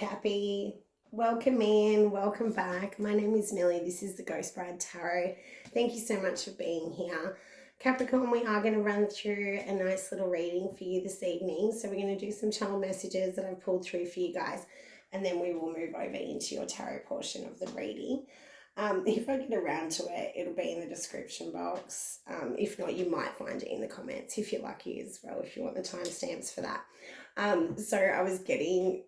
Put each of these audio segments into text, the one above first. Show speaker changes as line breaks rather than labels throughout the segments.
Cappy. Welcome in, welcome back. My name is Millie. This is the Ghost Bride Tarot. Thank you so much for being here. Capricorn, we are going to run through a nice little reading for you this evening. So we're going to do some channel messages that I've pulled through for you guys, and then we will move over into your tarot portion of the reading. If I get around to it, it'll be in the description box. If not, you might find it in the comments if you're lucky as well, if you want the timestamps for that. So I was getting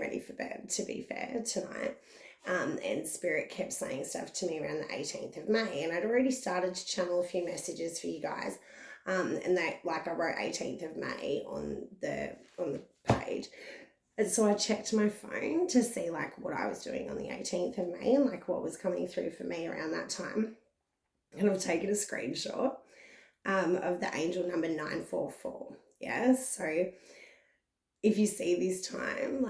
ready for bed, to be fair, tonight. And Spirit kept saying stuff to me around the 18th of May, and I'd already started to channel a few messages for you guys. And I wrote 18th of May on the page. And so I checked my phone to see what I was doing on the 18th of May and what was coming through for me around that time. And I've taken a screenshot of the angel number 944. Yeah, so if you see this time,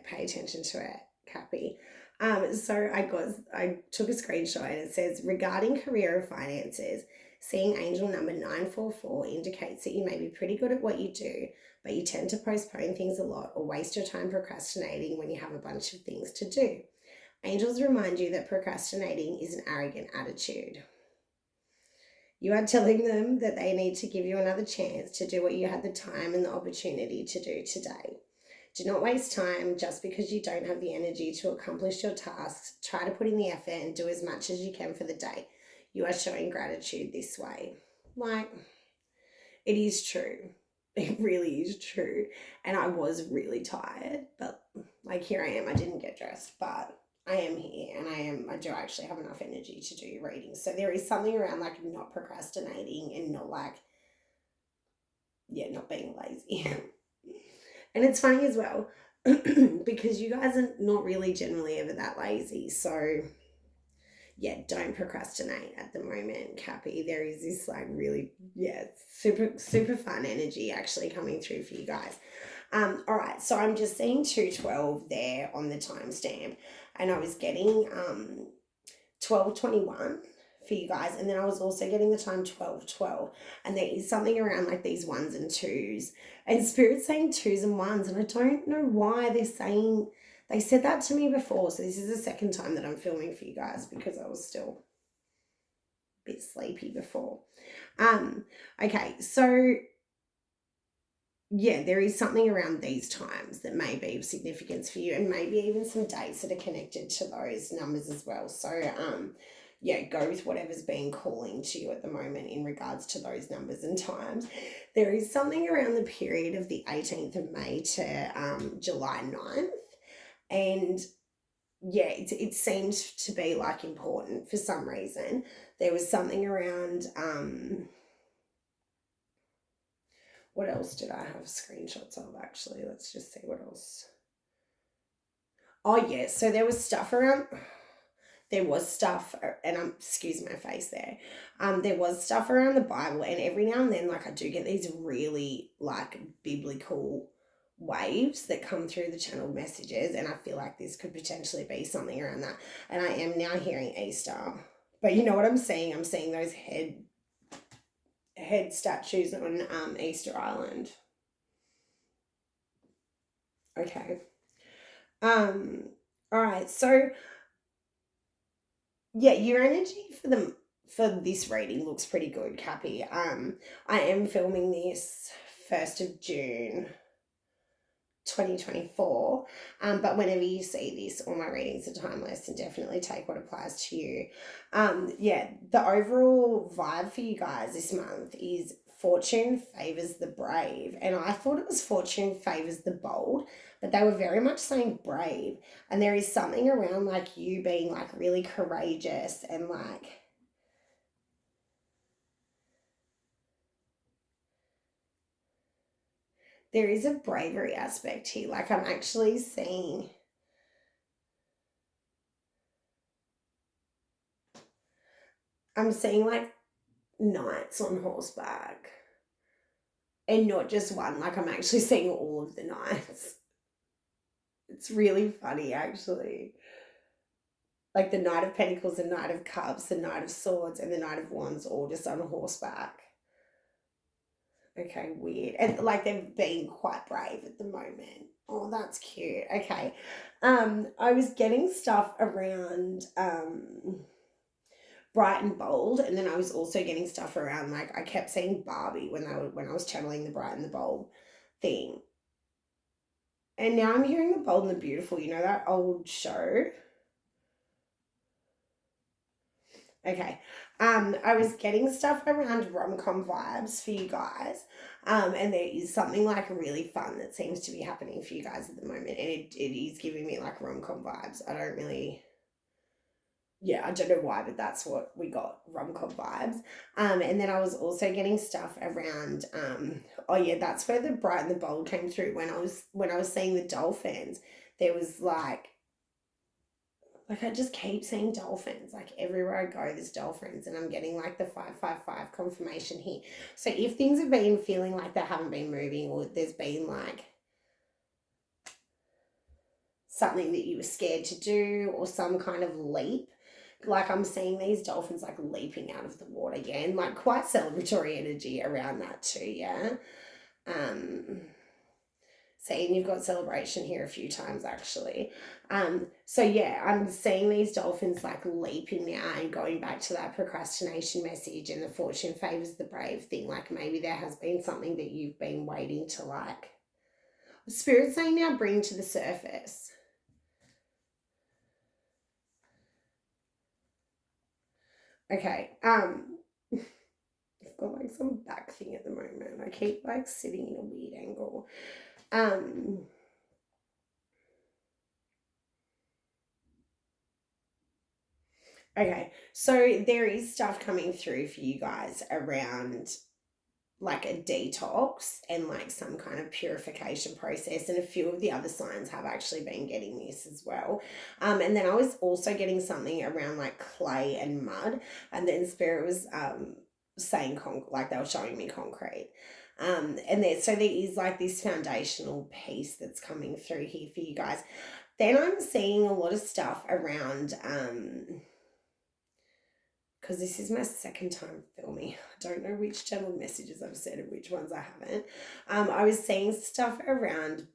pay attention to it, Cappy. So I took a screenshot and it says, regarding career and finances, seeing angel number 944 indicates that you may be pretty good at what you do, but you tend to postpone things a lot or waste your time procrastinating when you have a bunch of things to do. Angels remind you that procrastinating is an arrogant attitude. You are telling them that they need to give you another chance to do what you had the time and the opportunity to do today. Do not waste time just because you don't have the energy to accomplish your tasks. Try to put in the effort and do as much as you can for the day. You are showing gratitude this way. It is true. It really is true. And I was really tired, but here I am. I didn't get dressed, but I am here and I do actually have enough energy to do your reading. So there is something around not procrastinating and not not being lazy. And it's funny as well because you guys are not really generally ever that lazy. So don't procrastinate at the moment, Cappy. There is this really, super fun energy actually coming through for you guys. All right, so I'm just seeing 212 there on the timestamp, and I was getting 1221 for you guys, and then I was also getting the time 1212, and there is something around these ones and twos, and Spirit's saying twos and ones, and I don't know why they said that to me before, so this is the second time that I'm filming for you guys because I was still a bit sleepy before. Okay, so there is something around these times that may be of significance for you, and maybe even some dates that are connected to those numbers as well. So, go with whatever's being calling to you at the moment in regards to those numbers and times. There is something around the period of the 18th of May to July 9th. And it seemed to be important for some reason. There was something around, what else did I have screenshots of actually? Let's just see what else. Oh yeah, so there was stuff, and excuse my face there. There was stuff around the Bible, and every now and then, I do get these really biblical waves that come through the channeled messages, and I feel like this could potentially be something around that. And I am now hearing Easter, but you know what I'm seeing? I'm seeing those head statues on Easter Island. Okay. All right. So your energy for this reading looks pretty good, Cappy. I am filming this 1st of June 2024, but whenever you see this, all my readings are timeless and definitely take what applies to you. The overall vibe for you guys this month is fortune favors the brave, and I thought it was fortune favors the bold, but they were very much saying brave, and there is something around you being really courageous and there is a bravery aspect here. I'm actually seeing knights on horseback, and not just one. I'm actually seeing all of the knights. It's really funny actually. The Knight of Pentacles, the Knight of Cups, the Knight of Swords, and the Knight of Wands all just on horseback. Okay, weird. And they're being quite brave at the moment Oh, that's cute. Okay. I was getting stuff around bright and bold, and then I was also getting stuff around, like, I kept saying Barbie when I was channeling the bright and the bold thing. And now I'm hearing the bold and the beautiful, you know that old show? Okay. I was getting stuff around rom-com vibes for you guys. And there is something like really fun that seems to be happening for you guys at the moment. And it is giving me like rom-com vibes. I don't really, yeah, I don't know why, but that's what we got, rom-com vibes. And then I was also getting stuff around, oh yeah, that's where the bright and the bold came through when I was seeing the dolphins. There was like I just keep seeing dolphins. Like everywhere I go, there's dolphins, and I'm getting like the 555 confirmation here. So if things have been feeling like they haven't been moving, or there's been like something that you were scared to do, or some kind of leap, like I'm seeing these dolphins like leaping out of the water again, like quite celebratory energy around that too, yeah. Um, Saying you've got celebration here a few times actually. So yeah, I'm seeing these dolphins like leaping now and going back to that procrastination message and the fortune favors the brave thing. Like maybe there has been something that you've been waiting to like. Spirit saying now bring to the surface. Okay. I've got like some back thing at the moment. I keep like sitting in a weird angle. Okay, so there is stuff coming through for you guys around like a detox and like some kind of purification process, and a few of the other signs have actually been getting this as well. And then I was also getting something around like clay and mud, and then spirit was saying like they were showing me concrete. And there is like this foundational piece that's coming through here for you guys. Then I'm seeing a lot of stuff around because this is my second time filming. I don't know which channel messages I've said and which ones I haven't. I was seeing stuff around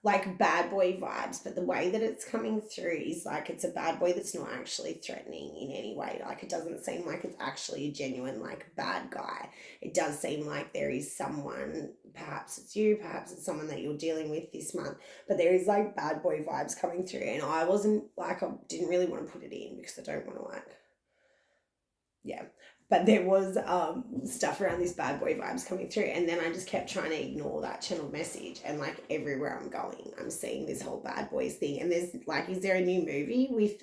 like bad boy vibes, but the way that it's coming through is like it's a bad boy that's not actually threatening in any way. Like it doesn't seem like it's actually a genuine like bad guy. It does seem like there is someone, perhaps it's you, perhaps it's someone that you're dealing with this month, but there is like bad boy vibes coming through, and I wasn't like, I didn't really want to put it in because I don't want to like, yeah, but there was stuff around this bad boy vibes coming through, and then I just kept trying to ignore that channel message, and like everywhere I'm going I'm seeing this whole bad boys thing. And there's like, is there a new movie with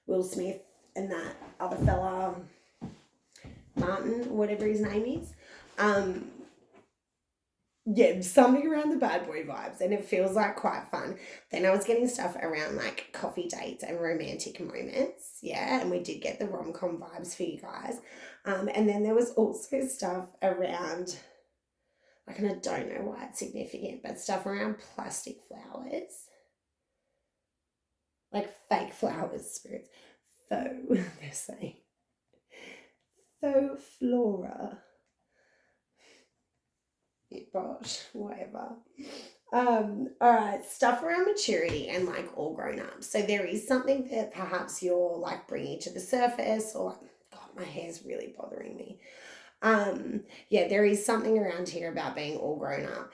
Will Smith and that other fella Martin or whatever his name is? Yeah, something around the bad boy vibes, and it feels like quite fun. Then I was getting stuff around like coffee dates and romantic moments, yeah, and we did get the rom-com vibes for you guys. And then there was also stuff around, like, and I don't know why it's significant, but stuff around plastic flowers, like fake flowers, spirits, faux, they're saying, faux flora, gosh, whatever. All right, stuff around maturity and like all grown up. So there is something that perhaps you're like bringing to the surface, or God, my hair's really bothering me. Yeah, there is something around here about being all grown up.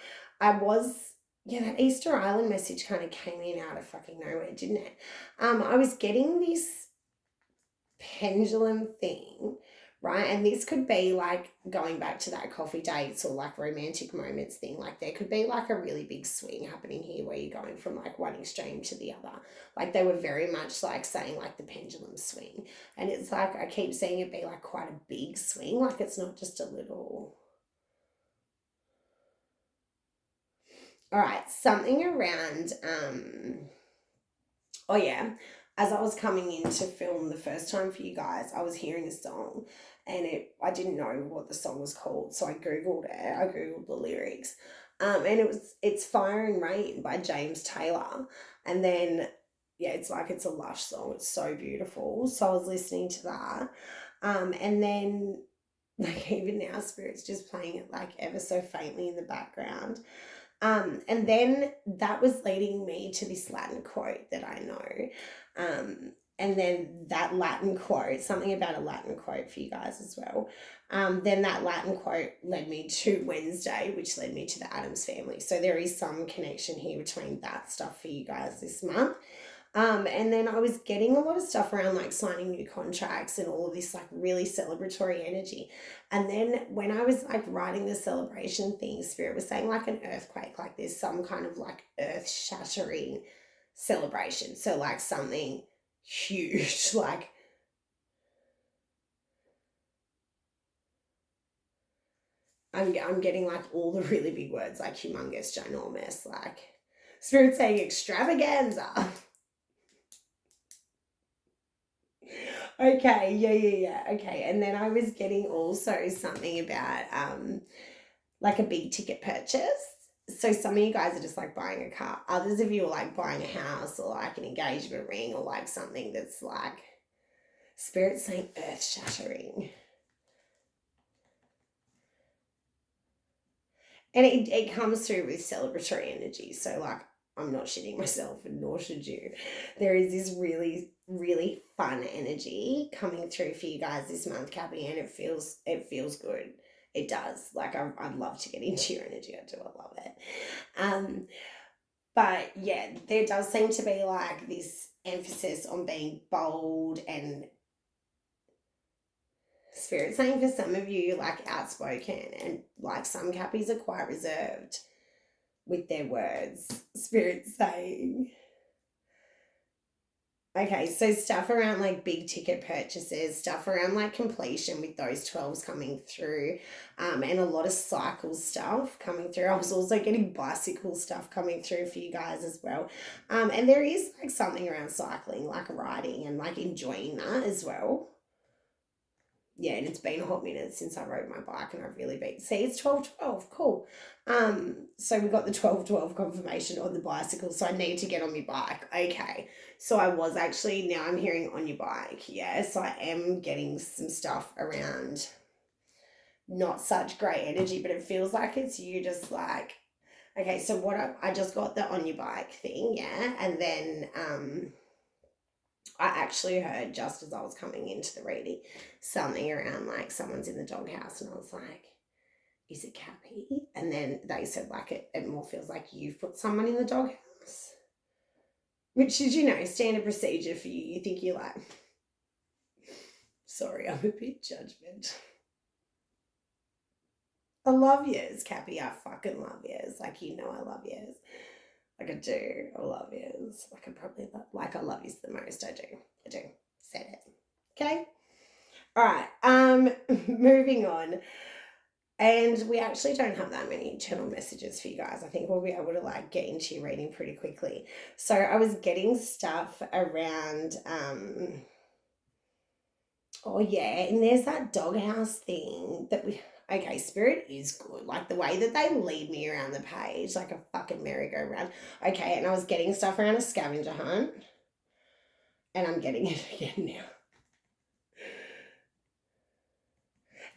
Yeah, that Easter Island message kind of came in out of fucking nowhere, didn't it? I was getting this pendulum thing, right? And this could be like going back to that coffee dates or like romantic moments thing. Like there could be like a really big swing happening here where you're going from like one extreme to the other. Like they were very much like saying like the pendulum swing. And it's like I keep seeing it be like quite a big swing. Like it's not just a little. All right, something around oh yeah, as I was coming in to film the first time for you guys, I was hearing a song, and I didn't know what the song was called, so I googled it. I googled the lyrics, and it's Fire and Rain by James Taylor, and then yeah, it's like it's a lush song. It's so beautiful. So I was listening to that, and then Like even now, Spirit's just playing it like ever so faintly in the background. And then that was leading me to this Latin quote that I know. And then that Latin quote, something about a Latin quote for you guys as well. Then that Latin quote led me to Wednesday, which led me to the Addams family. So there is some connection here between that stuff for you guys this month. And then I was getting a lot of stuff around like signing new contracts and all of this like really celebratory energy. And then when I was like writing the celebration thing, Spirit was saying like an earthquake, like there's some kind of like earth shattering celebration. So like something huge, like I'm getting like all the really big words like humongous, ginormous, like Spirit saying extravaganza. Okay, yeah. Okay, and then I was getting also something about like a big ticket purchase. So some of you guys are just like buying a car. Others of you are like buying a house or like an engagement ring or like something that's like Spirit saying earth shattering. And it comes through with celebratory energy. So like I'm not shitting myself and nor should you. There is this really, really fun energy coming through for you guys this month, Cappy, and it feels good. It does. Like I'd love to get into your energy. I do. I love it. But yeah, there does seem to be like this emphasis on being bold and Spirit saying for some of you like outspoken and like some Cappies are quite reserved with their words. Spirit saying. Okay, so stuff around like big ticket purchases, stuff around like completion with those 12s coming through, and a lot of cycle stuff coming through. I was also getting bicycle stuff coming through for you guys as well. And there is like something around cycling, like riding and like enjoying that as well. Yeah, and it's been a hot minute since I rode my bike and I've really been, see, it's 12-12, cool. So we got the 12-12 confirmation on the bicycle, so I need to get on my bike. Okay, so I was actually, now I'm hearing on your bike, yeah, so I am getting some stuff around not such great energy, but it feels like it's you just like, okay, so what I just got the on your bike thing, yeah, and then I actually heard just as I was coming into the reading something around like someone's in the doghouse, and I was like, is it Cappy? And then they said like it more feels like you've put someone in the doghouse, which is, you know, standard procedure for you. You think you're like, sorry, I'm a bit judgmental. I love yous, Cappy. I fucking love yous. Like, you know I love yous. Like I do. I love yous. Like I probably like I love yous the most. I do. Said it. Okay. All right. Moving on. And we actually don't have that many channel messages for you guys. I think we'll be able to like get into your reading pretty quickly. So I was getting stuff around oh yeah, and there's that doghouse thing that we okay, Spirit is good. Like the way that they lead me around the page, like a fucking merry-go-round. Okay, and I was getting stuff around a scavenger hunt. And I'm getting it again now.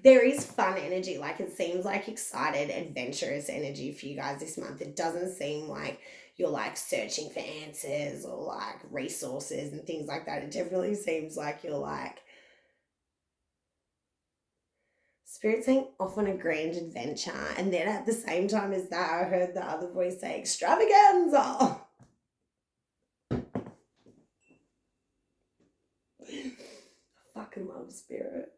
There is fun energy. Like it seems like excited, adventurous energy for you guys this month. It doesn't seem like you're like searching for answers or like resources and things like that. It definitely seems like you're like Spirit saying off on a grand adventure. And then at the same time as that, I heard the other voice say extravaganza. I fucking love Spirit.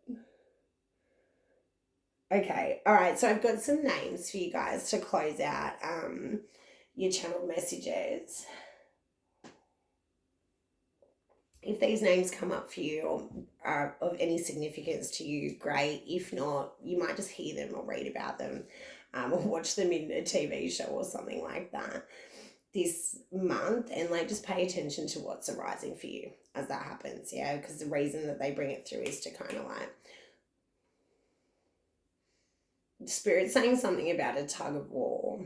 Okay, all right, so I've got some names for you guys to close out your channel messages. If these names come up for you or are of any significance to you, great. If not, you might just hear them or read about them or watch them in a TV show or something like that this month, and like just pay attention to what's arising for you as that happens, yeah, because the reason that they bring it through is to kind of like Spirit saying something about a tug of war.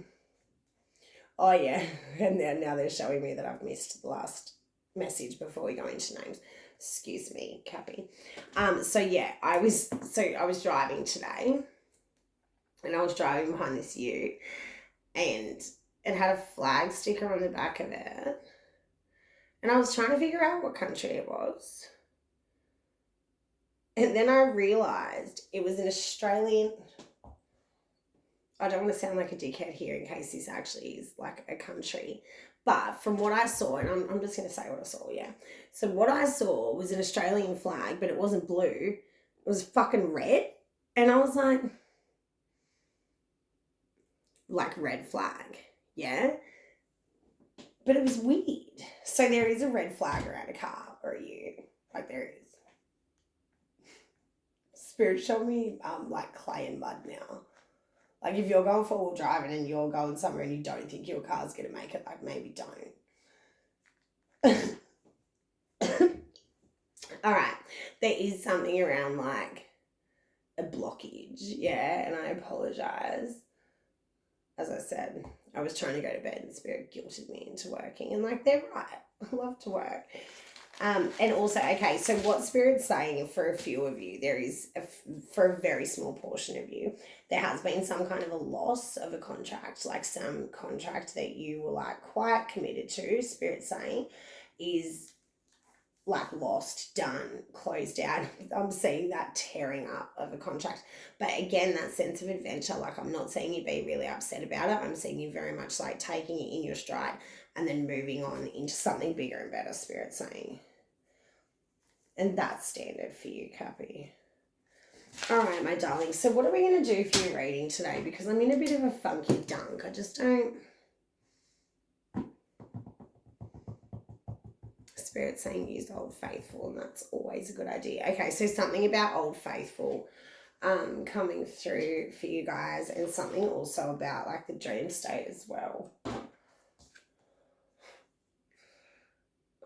Oh yeah, and now they're showing me that I've missed the last message before we go into names. Excuse me, Cappy. So yeah, I was driving today, and I was driving behind this ute, and it had a flag sticker on the back of it, and I was trying to figure out what country it was, and then I realised it was an Australian. I don't want to sound like a dickhead here in case this actually is like a country. But from what I saw, and I'm just going to say what I saw, yeah. So what I saw was an Australian flag, but it wasn't blue. It was fucking red. And I was like red flag, yeah? But it was weird. So there is a red flag around a car or a ute. Like there is. Spirit showed me like clay and mud now. Like, if you're going four-wheel driving and you're going somewhere and you don't think your car's going to make it, like, maybe don't. All right. There is something around, like, a blockage, yeah, and I apologise. As I said, I was trying to go to bed and Spirit guilted me into working. And, like, they're right. I love to work. And also, okay, so what Spirit's saying for a few of you, there is, for a very small portion of you, there has been some kind of a loss of a contract, like some contract that you were like quite committed to, Spirit's saying, is like lost, done, closed out. I'm seeing that tearing up of a contract. But again, that sense of adventure, like I'm not seeing you be really upset about it. I'm seeing you very much like taking it in your stride and then moving on into something bigger and better, Spirit's saying. And that's standard for you, Cappy. All right, my darling. So what are we going to do for your reading today? Because I'm in a bit of a funky dunk. I just don't... Spirit's saying use Old Faithful, and that's always a good idea. Okay, so something about Old Faithful coming through for you guys, and something also about like the dream state as well.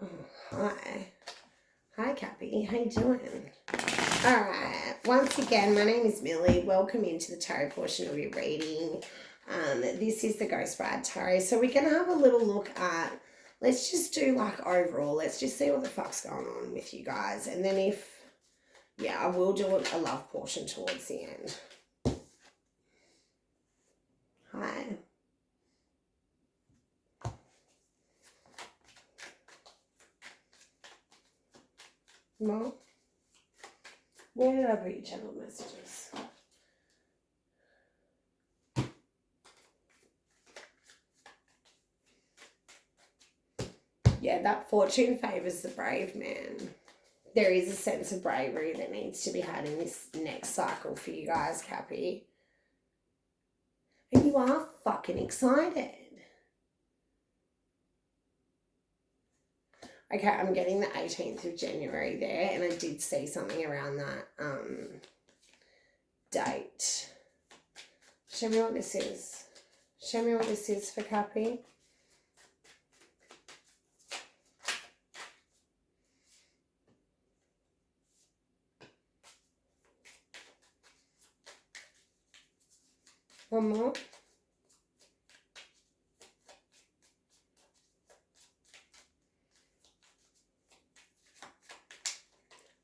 Oh, hi. Hi, Cappy. How you doing? All right. Once again, my name is Millie. Welcome into the tarot portion of your reading. This is the Ghost Bride Tarot. So we're going to have a little look at, let's just do like overall, let's just see what the fuck's going on with you guys. And then if, yeah, I will do a love portion towards the end. Hi. Mom? Where did I put your channel messages? Yeah, that fortune favours the brave man. There is a sense of bravery that needs to be had in this next cycle for you guys, Cappy. And you are fucking excited. Okay, I'm getting the 18th of January there, and I did see something around that date. Show me what this is. Show me what this is for Cappy. One more.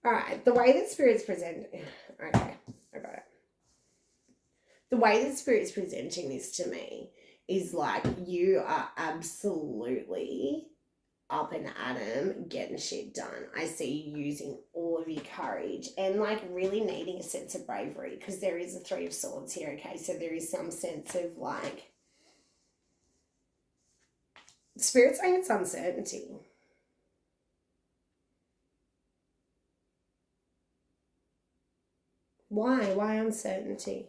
All right, the way that Spirit's presenting, okay, I got it. The way that Spirit's presenting this to me is like you are absolutely up and at 'em, getting shit done. I see you using all of your courage and like really needing a sense of bravery, because there is a 3 of Swords here, okay? So there is some sense of like, Spirit's saying it's uncertainty. Why? Why uncertainty?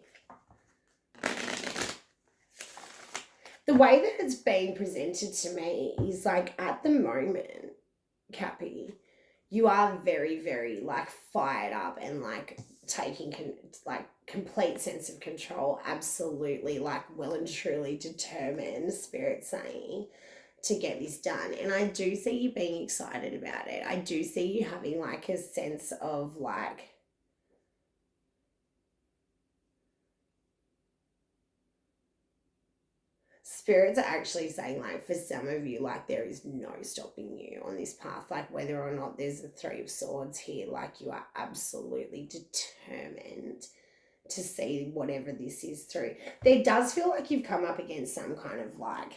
The way that it's being presented to me is like at the moment, Cappy, you are very, very like fired up and like taking like complete sense of control, absolutely like well and truly determined, Spirit saying, to get this done. And I do see you being excited about it. I do see you having like a sense of like, Spirits are actually saying, like, for some of you, like, there is no stopping you on this path. Like, whether or not there's the Three of Swords here, like, you are absolutely determined to see whatever this is through. There does feel like you've come up against some kind of, like,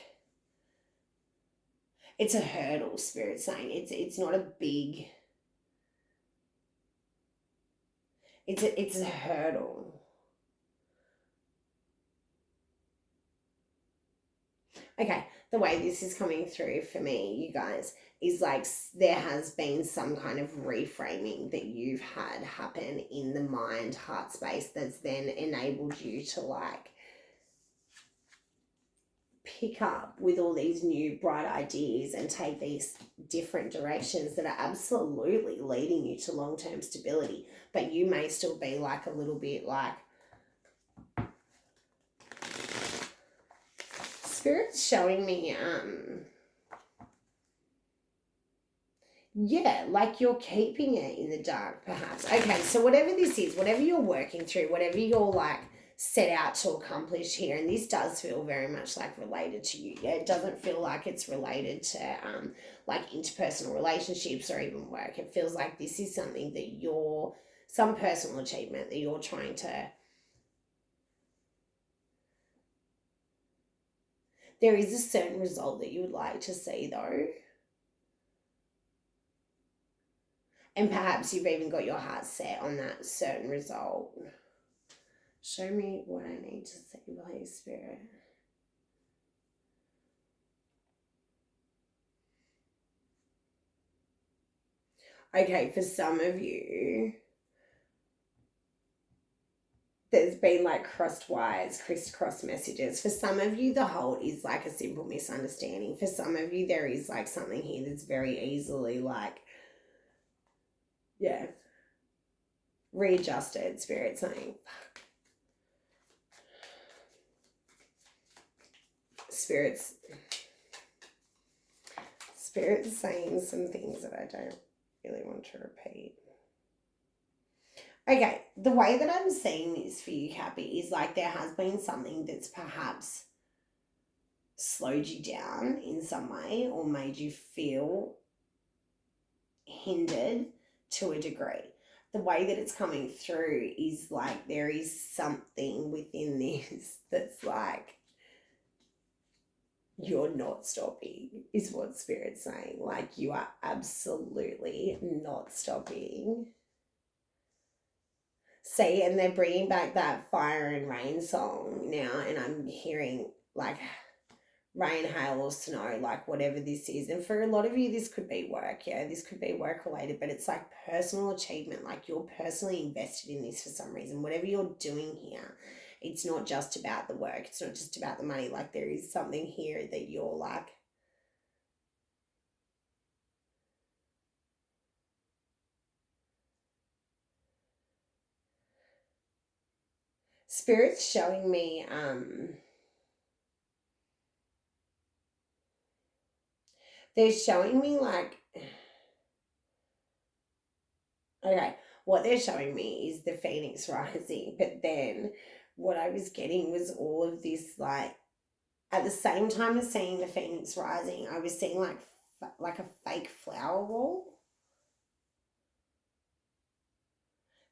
it's a hurdle, Spirit saying. It's not a big, it's a hurdle. Okay, the way this is coming through for me, you guys, is like there has been some kind of reframing that you've had happen in the mind, heart space that's then enabled you to, like, pick up with all these new bright ideas and take these different directions that are absolutely leading you to long-term stability. But you may still be like a little bit like, Spirit's showing me, yeah, like you're keeping it in the dark, perhaps. Okay, so whatever this is, whatever you're working through, whatever you're, like, set out to accomplish here, and this does feel very much like related to you. Yeah, it doesn't feel like it's related to like interpersonal relationships or even work. It feels like this is something that you're, some personal achievement that you're trying to. There is a certain result that you would like to see, though. And perhaps you've even got your heart set on that certain result. Show me what I need to see, Holy Spirit. Okay, for some of you, there's been like crossed wires, crisscross messages. For some of you, the whole is like a simple misunderstanding. For some of you, there is like something here that's very easily like, yeah, readjusted. Spirit saying, Spirit's saying some things that I don't really want to repeat. Okay, the way that I'm seeing this for you, Cappy, is like there has been something that's perhaps slowed you down in some way or made you feel hindered to a degree. The way that it's coming through is like there is something within this that's like, you're not stopping, is what Spirit's saying. Like, you are absolutely not stopping. See, and they're bringing back that Fire and Rain song now, and I'm hearing like rain, hail, or snow, like whatever this is. And for a lot of you, this could be work. Yeah, this could be work related, but it's like personal achievement. Like you're personally invested in this for some reason. Whatever you're doing here, it's not just about the work. It's not just about the money. Like there is something here that you're like, Spirit's showing me, they're showing me like, okay, what they're showing me is the Phoenix rising, but then what I was getting was all of this, like, at the same time as seeing the Phoenix rising, I was seeing like a fake flower wall.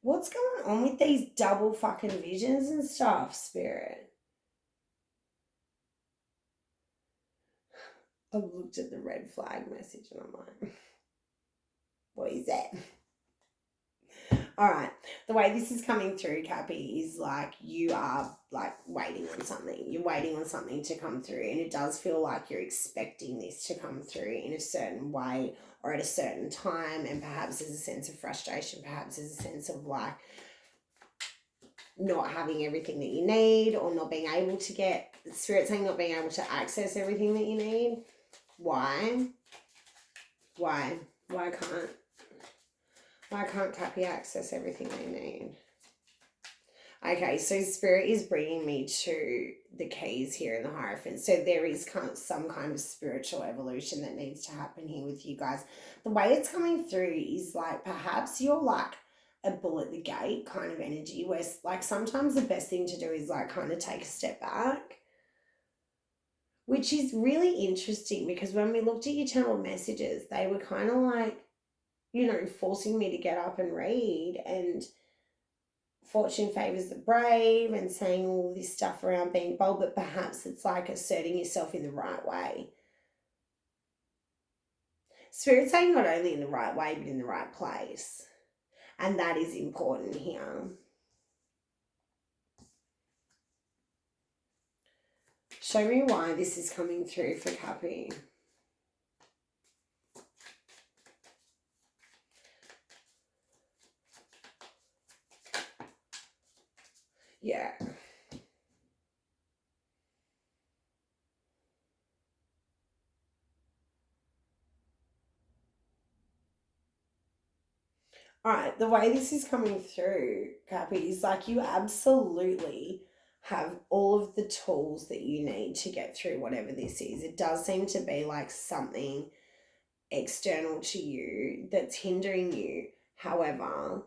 What's going on with these double fucking visions and stuff, Spirit? I've looked at the red flag message and I'm like, what is that? All right, the way this is coming through, Cappy, is like you are like waiting on something. You're waiting on something to come through, and it does feel like you're expecting this to come through in a certain way or at a certain time, and perhaps there's a sense of frustration, perhaps there's a sense of like not having everything that you need or not being able to get, Spirit saying not being able to access everything that you need. Why? Why can't Cappy access everything they need? Okay, so Spirit is bringing me to the keys here in the Hierophant. So there is some kind of spiritual evolution that needs to happen here with you guys. The way it's coming through is like perhaps you're like a bull at the gate kind of energy where like sometimes the best thing to do is like kind of take a step back. which is really interesting because when we looked at your channel messages, they were kind of like, you know, forcing me to get up and read, and fortune favors the brave and saying all this stuff around being bold, but perhaps it's like asserting yourself in the right way. Spirit's saying not only in the right way, but in the right place. And that is important here. Show me why this is coming through for Cappy. Yeah. All right, the way this is coming through, Cappy, is like you absolutely have all of the tools that you need to get through whatever this is. It does seem to be like something external to you that's hindering you. However,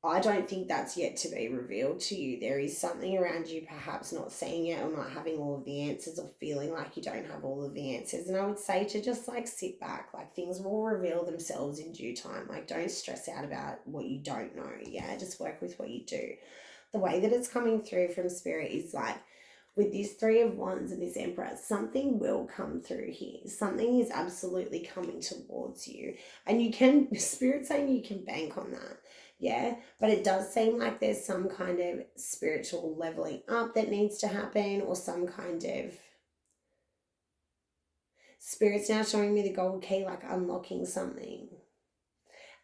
I don't think that's yet to be revealed to you. There is something around you perhaps not seeing it or not having all of the answers or feeling like you don't have all of the answers. And I would say to just like sit back, like things will reveal themselves in due time. Like don't stress out about what you don't know. Yeah, just work with what you do. The way that it's coming through from Spirit is like with this Three of Wands and this Emperor, something will come through here. Something is absolutely coming towards you. And you can, Spirit's saying you can bank on that. Yeah, but it does seem like there's some kind of spiritual leveling up that needs to happen, or some kind of Spirit's now showing me the gold key, like unlocking something.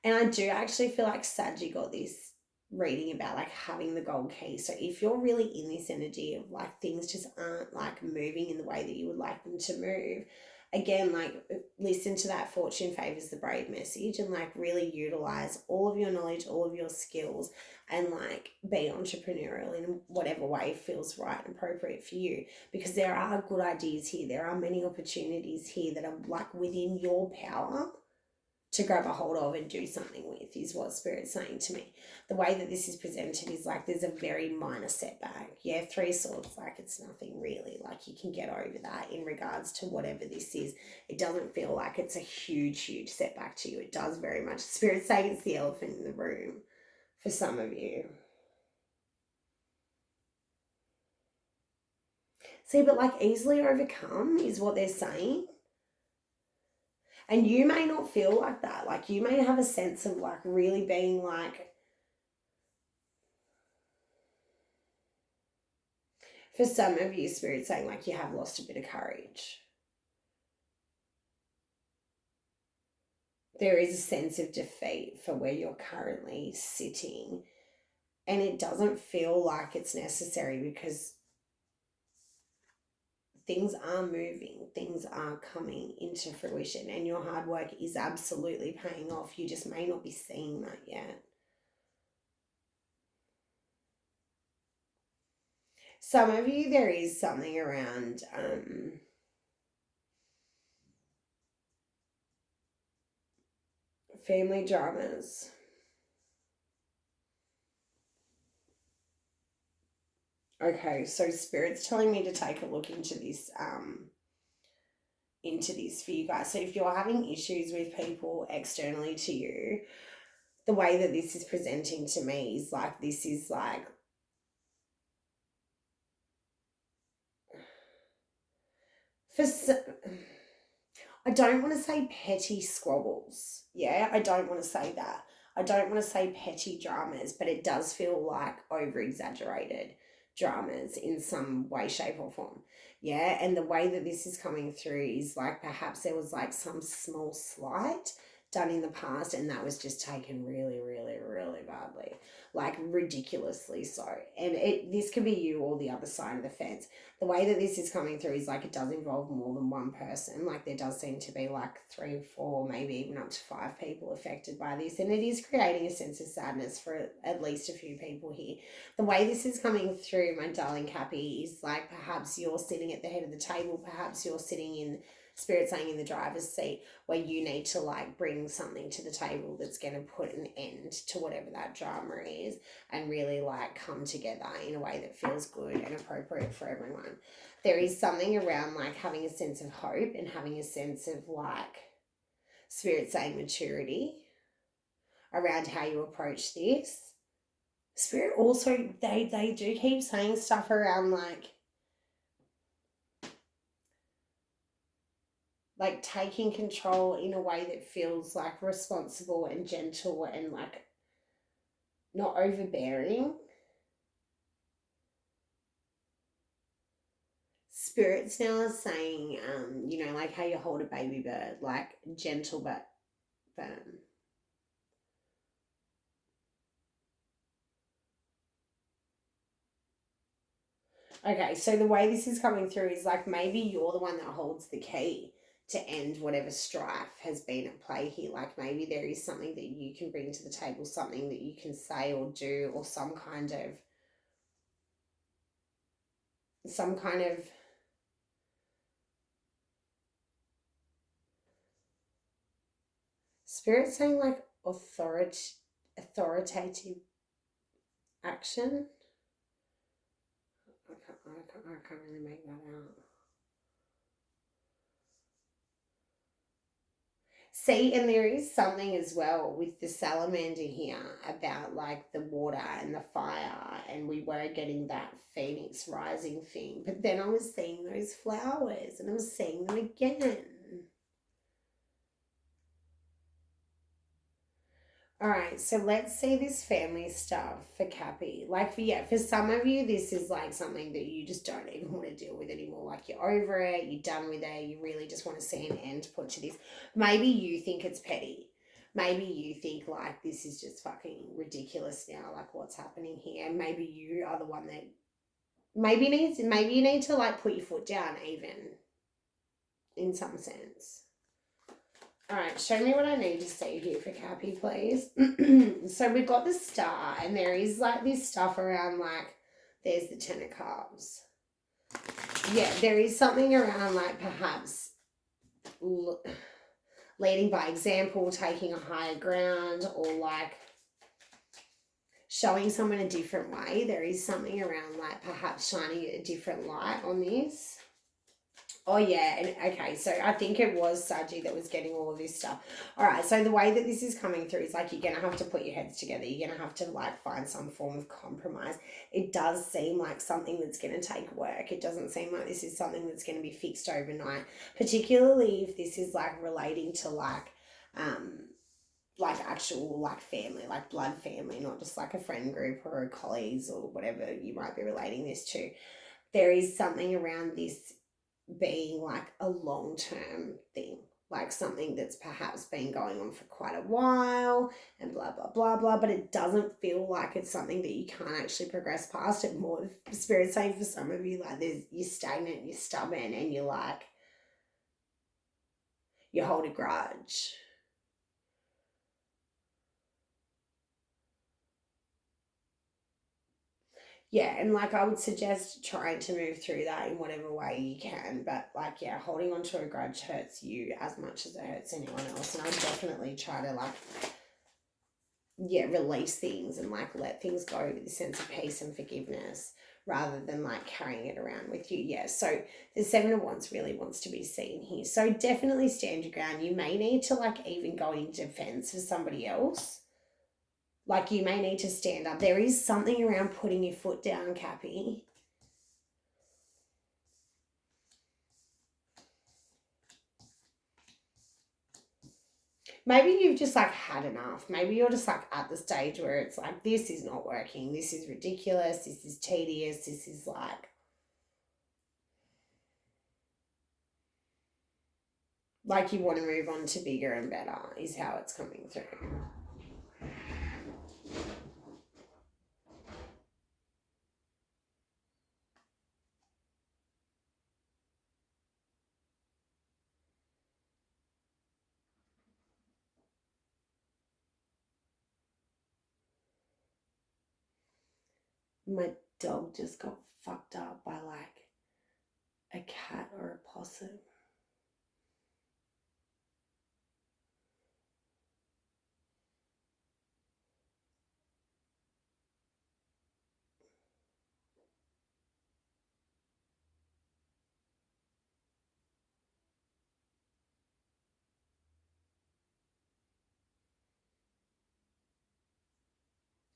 And I do actually feel like Saggy got this reading about like having the gold key. So if you're really in this energy of like things just aren't like moving in the way that you would like them to move, again, like listen to that fortune favors the brave message and like really utilize all of your knowledge, all of your skills, and like be entrepreneurial in whatever way feels right and appropriate for you, because there are good ideas here. There are many opportunities here that are like within your power to grab a hold of and do something with, is what Spirit's saying to me. The way that this is presented is like there's a very minor setback. Yeah, Three Swords, like it's nothing really. Like you can get over that in regards to whatever this is. It doesn't feel like it's a huge, huge setback to you. It does very much. Spirit's saying it's the elephant in the room for some of you. See, but like easily overcome is what they're saying. And you may not feel like that. Like you may have a sense of like really being like, for some of you, Spirit saying like you have lost a bit of courage. There is a sense of defeat for where you're currently sitting. And it doesn't feel like it's necessary because things are moving, things are coming into fruition, and your hard work is absolutely paying off. You just may not be seeing that yet. Some of you, there is something around family dramas. Okay, so Spirit's telling me to take a look into this for you guys. So if you're having issues with people externally to you, the way that this is presenting to me is like this is like for I don't want to say petty squabbles. Yeah, I don't want to say that. I don't want to say petty dramas, but it does feel like over exaggerated dramas in some way, shape, or form. Yeah, and the way that this is coming through is like perhaps there was like some small slight done in the past, and that was just taken really, really, really badly, like ridiculously so. And this could be you or the other side of the fence. The way that this is coming through is like it does involve more than one person. Like there does seem to be like 3 or 4, maybe even up to 5 people affected by this, and it is creating a sense of sadness for at least a few people here. The way this is coming through, my darling Cappy, is like perhaps you're sitting at the head of the table, perhaps you're sitting in Spirit saying in the driver's seat, where you need to like bring something to the table that's going to put an end to whatever that drama is and really like come together in a way that feels good and appropriate for everyone. There is something around like having a sense of hope and having a sense of like Spirit saying maturity around how you approach this. Spirit also, they do keep saying stuff around like taking control in a way that feels like responsible and gentle and like not overbearing. Spirits now are saying, you know, like how you hold a baby bird, like gentle but firm. Okay, so the way this is coming through is like maybe you're the one that holds the key to end whatever strife has been at play here. Like maybe there is something that you can bring to the table, something that you can say or do, or some kind of Spirit saying like authoritative action. I can't really make that out. See, and there is something as well with the salamander here about like the water and the fire, and we were getting that phoenix rising thing. But then I was seeing those flowers and I was seeing them again. All right, so let's see this family stuff for Cappy. Like, for some of you, this is like something that you just don't even want to deal with anymore. Like, you're over it, you're done with it, you really just want to see an end put to this. Maybe you think it's petty. Maybe you think, like, this is just fucking ridiculous now, like, what's happening here. Maybe you are the one that maybe you need to, like, put your foot down, even in some sense. All right, show me what I need to see here for Cappy, please. So we've got the star, and there is like this stuff around like, there's the Ten of Cups. Yeah, there is something around like perhaps leading by example, taking a higher ground, or like showing someone a different way. There is something around like perhaps shining a different light on this. Oh, yeah, and okay, so I think it was Saji that was getting all of this stuff. All right, so the way that this is coming through is like you're going to have to put your heads together. You're going to have to like find some form of compromise. It does seem like something that's going to take work. It doesn't seem like this is something that's going to be fixed overnight, particularly if this is like relating to like actual like family, like blood family, not just like a friend group or a colleagues or whatever you might be relating this to. There is something around this being like a long-term thing, like something that's perhaps been going on for quite a while and blah blah blah blah, but it doesn't feel like it's something that you can't actually progress past. It more Spirit saying for some of you like you're stagnant, you're stubborn, and you're like you hold a grudge. Yeah, and like I would suggest trying to move through that in whatever way you can. But like, yeah, holding on to a grudge hurts you as much as it hurts anyone else. And I definitely try to like, yeah, release things and like let things go with a sense of peace and forgiveness rather than like carrying it around with you. Yeah, so the Seven of Wands really wants to be seen here. So definitely stand your ground. You may need to like even go in defense for somebody else. Like you may need to stand up. There is something around putting your foot down, Cappy. Maybe you've just like had enough. Maybe you're just like at the stage where it's like, this is not working. This is ridiculous. This is tedious. This is like you want to move on to bigger and better is how it's coming through. My dog just got fucked up by like a cat or a possum.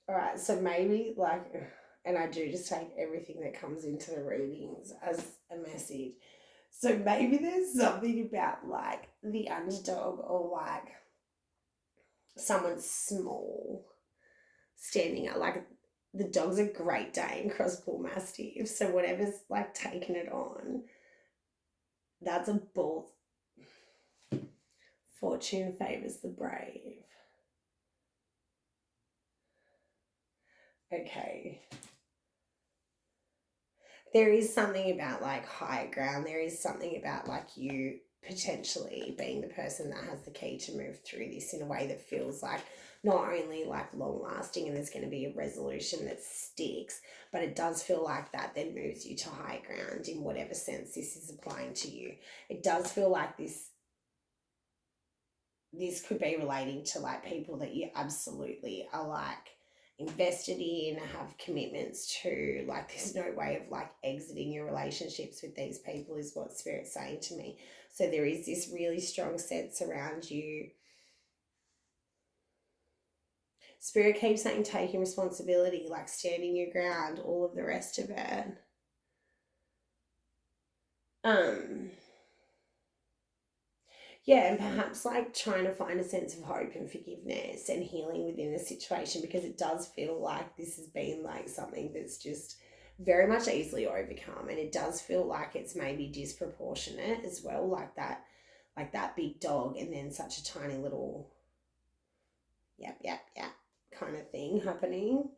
All right, so maybe like, and I do just take everything that comes into the readings as a message. So maybe there's something about like the underdog or like someone small standing out. Like the dog's a Great Dane cross bull mastiff, so whatever's like taking it on, that's a bull. Fortune favors the brave. Okay. There is something about like high ground. There is something about like you potentially being the person that has the key to move through this in a way that feels like not only like long lasting and there's going to be a resolution that sticks, but it does feel like that then moves you to high ground in whatever sense this is applying to you. It does feel like this could be relating to like people that you absolutely are like invested in, have commitments to. Like there's no way of like exiting your relationships with these people is what Spirit's saying to me. So there is this really strong sense around you. Spirit keeps saying taking responsibility, like standing your ground, all of the rest of it. Yeah, and perhaps like trying to find a sense of hope and forgiveness and healing within the situation, because it does feel like this has been like something that's just very much easily overcome, and it does feel like it's maybe disproportionate as well, like that big dog and then such a tiny little yep kind of thing happening.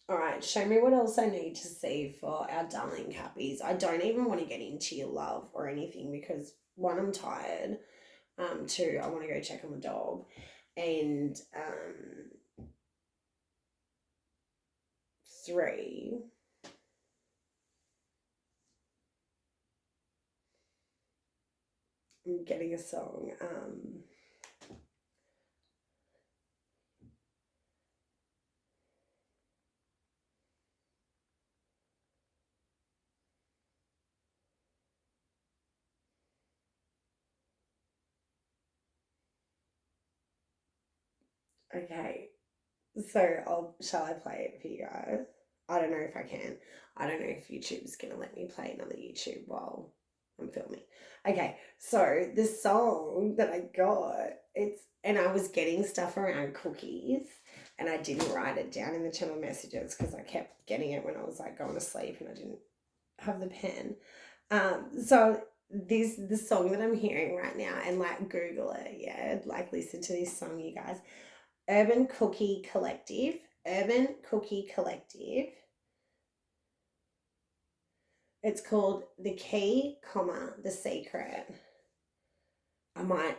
All right, show me what else I need to see for our darling Cappies. I don't even want to get into your love or anything because one, I'm tired. Two, I want to go check on the dog. And three, I'm getting a song. Okay, so shall I play it for you guys? I don't know if I can. I don't know if YouTube's gonna let me play another YouTube while I'm filming. Okay, so the song that I got, and I was getting stuff around cookies, and I didn't write it down in the channel messages because I kept getting it when I was like going to sleep and I didn't have the pen. So the song that I'm hearing right now, and like Google it, yeah, like listen to this song, you guys. Urban Cookie Collective. Urban Cookie Collective. It's called The Key, The Secret. I might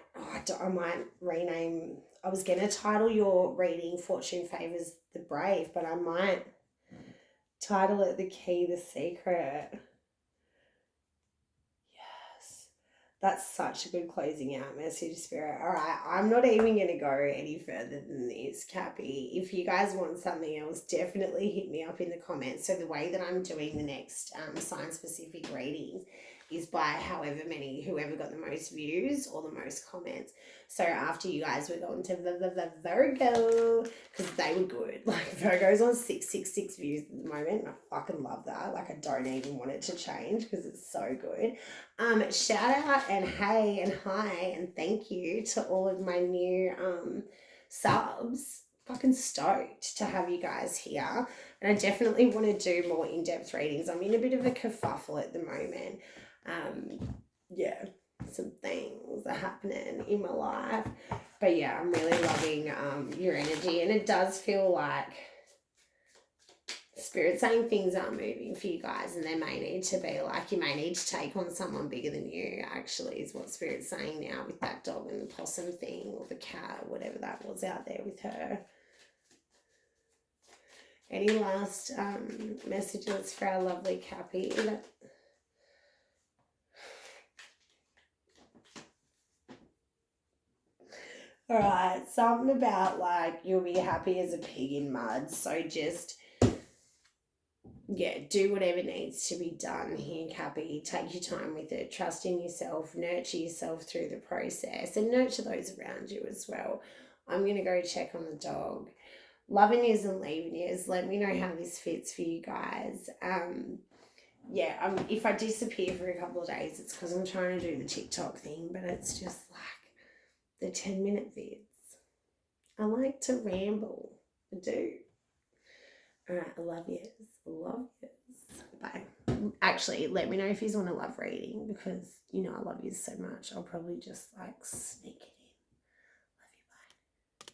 rename. I was gonna title your reading "Fortune Favors the Brave," but I might title it "The Key, The Secret." That's such a good closing out message, Spirit. All right, I'm not even going to go any further than this, Cappy. If you guys want something else, definitely hit me up in the comments. So the way that I'm doing the next sign-specific readings is by whoever got the most views or the most comments. So after you guys were going to Virgo, because they were good. Like Virgo's on 666 views at the moment, and I fucking love that. Like I don't even want it to change because it's so good. Shout out and hey and hi and thank you to all of my new subs. Fucking stoked to have you guys here, and I definitely want to do more in-depth readings. I'm in a bit of a kerfuffle at the moment. Yeah, some things are happening in my life, but yeah, I'm really loving your energy, and it does feel like Spirit saying things are moving for you guys, and they may need to be like, you may need to take on someone bigger than you, actually, is what Spirit's saying now with that dog and the possum thing, or the cat, or whatever that was out there with her. Any last messages for our lovely Cappy? All right, something about like you'll be happy as a pig in mud, so just do whatever needs to be done here, Cappy. Take your time with it. Trust in yourself. Nurture yourself through the process and nurture those around you as well. I'm going to go check on the dog. Loving yous and leaving yous. Let me know how this fits for you guys. Yeah, if I disappear for a couple of days, it's because I'm trying to do the TikTok thing, but it's just like the 10-minute vids. I like to ramble. I do. All right, I love yous. Love yous. Bye. Actually, let me know if you want a love reading, because you know I love yous so much. I'll probably just like sneak it in.